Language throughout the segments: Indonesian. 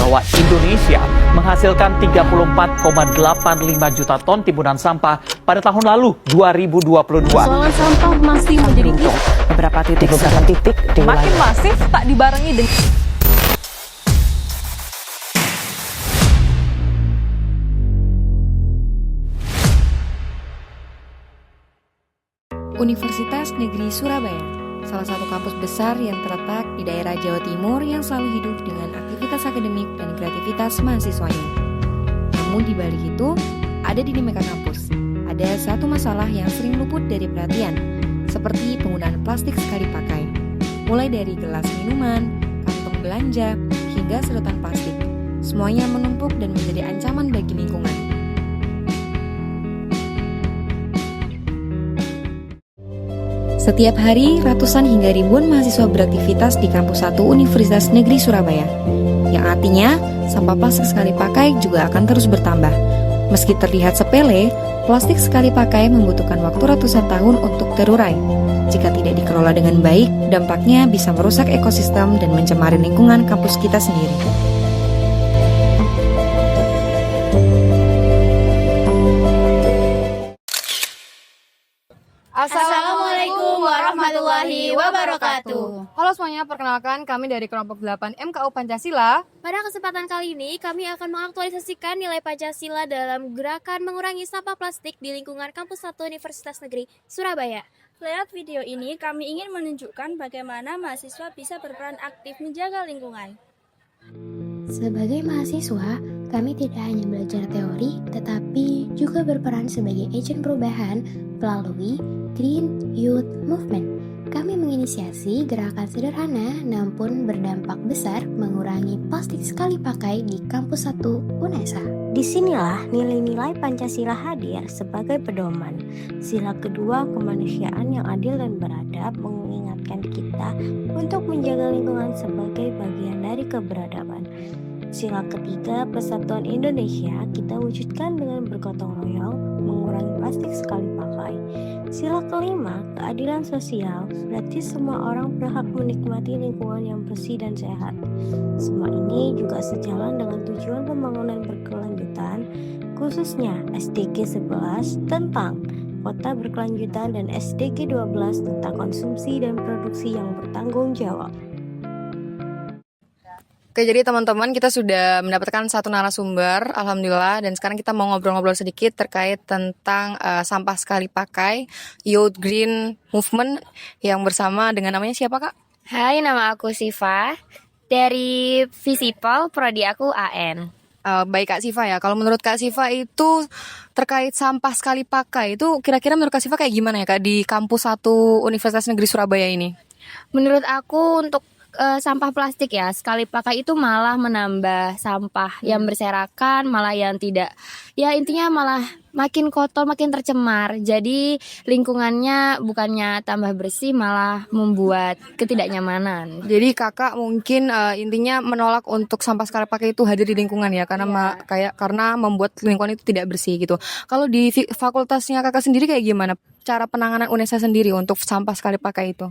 bahwa Indonesia menghasilkan 34,85 juta ton timbunan sampah pada tahun lalu 2022. Persoalan sampah masih menjadi isu. Beberapa titik di Makin masif tak dibarengi dengan Universitas Negeri Surabaya, salah satu kampus besar yang terletak di daerah Jawa Timur yang selalu hidup dengan aktivitas akademik dan kreativitas mahasiswanya. Namun di balik itu, ada dinamika kampus. Ada satu masalah yang sering luput dari perhatian, seperti penggunaan plastik sekali pakai. Mulai dari gelas minuman, kantong belanja, hingga sedotan plastik. Semuanya menumpuk dan menjadi ancaman bagi lingkungan. Setiap hari, ratusan hingga ribuan mahasiswa beraktivitas di Kampus 1 Universitas Negeri Surabaya. Yang artinya, sampah plastik sekali pakai juga akan terus bertambah. Meski terlihat sepele, plastik sekali pakai membutuhkan waktu ratusan tahun untuk terurai. Jika tidak dikelola dengan baik, dampaknya bisa merusak ekosistem dan mencemari lingkungan kampus kita sendiri. Assalamualaikum warahmatullahi wabarakatuh. Halo semuanya, perkenalkan kami dari kelompok 8 MKU Pancasila. Pada kesempatan kali ini, kami akan mengaktualisasikan nilai Pancasila dalam gerakan mengurangi sampah plastik di lingkungan Kampus 1 Universitas Negeri Surabaya. Lewat video ini, kami ingin menunjukkan bagaimana mahasiswa bisa berperan aktif menjaga lingkungan. Sebagai mahasiswa, kami tidak hanya belajar teori, tetapi juga berperan sebagai agen perubahan melalui Green Youth Movement. Kami menginisiasi gerakan sederhana namun berdampak besar mengurangi plastik sekali pakai di Kampus 1 UNESA. Disinilah nilai-nilai Pancasila hadir sebagai pedoman. Sila kedua, kemanusiaan yang adil dan beradab, mengingatkan kita untuk menjaga lingkungan sebagai bagian dari keberadaban. Sila ketiga, persatuan Indonesia, kita wujudkan dengan bergotong royong, mengurangi plastik sekali pakai. Sila kelima, keadilan sosial, berarti semua orang berhak menikmati lingkungan yang bersih dan sehat. Semua ini juga sejalan dengan tujuan pembangunan berkelanjutan, khususnya SDG 11 tentang kota berkelanjutan dan SDG 12 tentang konsumsi dan produksi yang bertanggung jawab. Oke, jadi teman-teman, kita sudah mendapatkan satu narasumber, alhamdulillah, dan sekarang kita mau ngobrol-ngobrol sedikit terkait tentang sampah sekali pakai Youth Green Movement yang bersama dengan namanya siapa, Kak? Hai, nama aku Siva dari Visipol, prodi aku AN. Baik Kak Siva ya, kalau menurut Kak Siva itu terkait sampah sekali pakai itu kira-kira menurut Kak Siva kayak gimana ya Kak di Kampus 1 Universitas Negeri Surabaya ini? Menurut aku untuk sampah plastik ya sekali pakai itu malah menambah sampah yang berserakan, malah yang tidak, ya intinya malah makin kotor, makin tercemar. Jadi lingkungannya bukannya tambah bersih malah membuat ketidaknyamanan. Jadi kakak mungkin intinya menolak untuk sampah sekali pakai itu hadir di lingkungan ya, karena karena membuat lingkungan itu tidak bersih gitu. Kalau di fakultasnya kakak sendiri kayak gimana cara penanganan UNESA sendiri untuk sampah sekali pakai itu?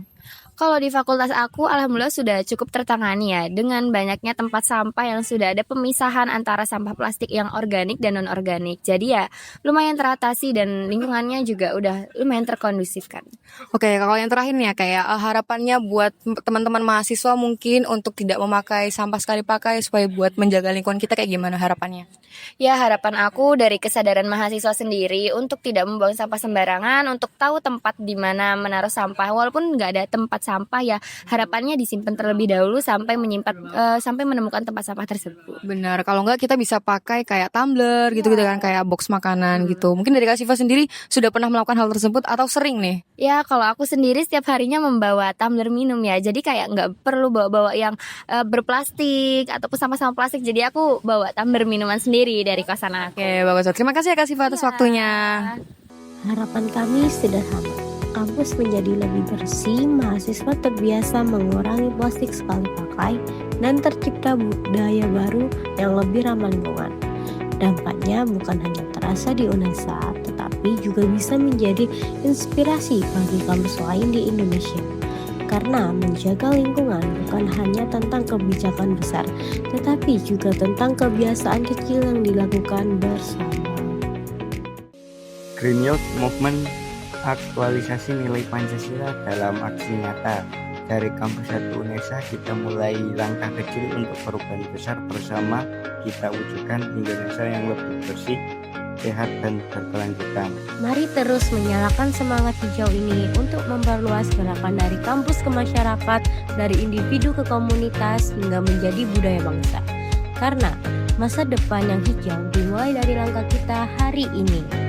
Kalau di fakultas aku alhamdulillah sudah cukup tertangani ya dengan banyaknya tempat sampah yang sudah ada pemisahan antara sampah plastik yang organik dan non-organik. Jadi ya lumayan teratasi dan lingkungannya juga udah lumayan terkondusifkan. Oke, kalau yang terakhir nih ya kayak harapannya buat teman-teman mahasiswa mungkin untuk tidak memakai sampah sekali pakai supaya buat menjaga lingkungan kita kayak gimana harapannya? Ya harapan aku dari kesadaran mahasiswa sendiri untuk tidak membuang sampah sembarangan, untuk tahu tempat di mana menaruh sampah walaupun nggak ada tempat sampah ya harapannya disimpan terlebih dahulu sampai sampai menemukan tempat sampah tersebut. Benar, kalau enggak kita bisa pakai kayak tumbler gitu-gitu kan, kayak box makanan gitu. Mungkin dari Kak Siva sendiri sudah pernah melakukan hal tersebut atau sering nih? Ya kalau aku sendiri setiap harinya membawa tumbler minum ya, jadi kayak nggak perlu bawa-bawa yang berplastik ataupun sama-sama plastik. Jadi aku bawa tumbler minuman sendiri dari kosan aku. Oke, bagus. Terima kasih ya Kak Siva atas waktunya. Harapan kami sederhana, kampus menjadi lebih bersih, mahasiswa terbiasa mengurangi plastik sekali pakai, dan tercipta budaya baru yang lebih ramah lingkungan. Dampaknya bukan hanya terasa di UNESA, tetapi juga bisa menjadi inspirasi bagi kampus lain di Indonesia. Karena menjaga lingkungan bukan hanya tentang kebijakan besar, tetapi juga tentang kebiasaan kecil yang dilakukan bersama. Green Youth Movement aktualisasi nilai Pancasila dalam aksi nyata. Dari Kampus 1 UNESA kita mulai langkah kecil untuk perubahan besar bersama. Kita wujudkan Indonesia yang lebih bersih, sehat, dan berkelanjutan. Mari terus menyalakan semangat hijau ini untuk memperluas gerakan dari kampus ke masyarakat, dari individu ke komunitas, hingga menjadi budaya bangsa. Karena masa depan yang hijau dimulai dari langkah kita hari ini.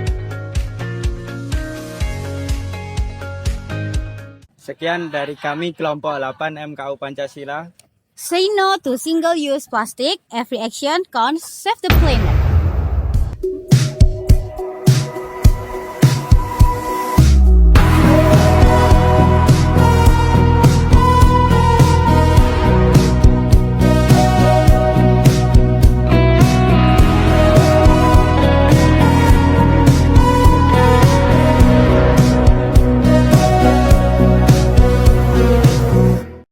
Sekian dari kami kelompok 8 MKU Pancasila. Say no to single-use plastic. Every action counts. Save the planet.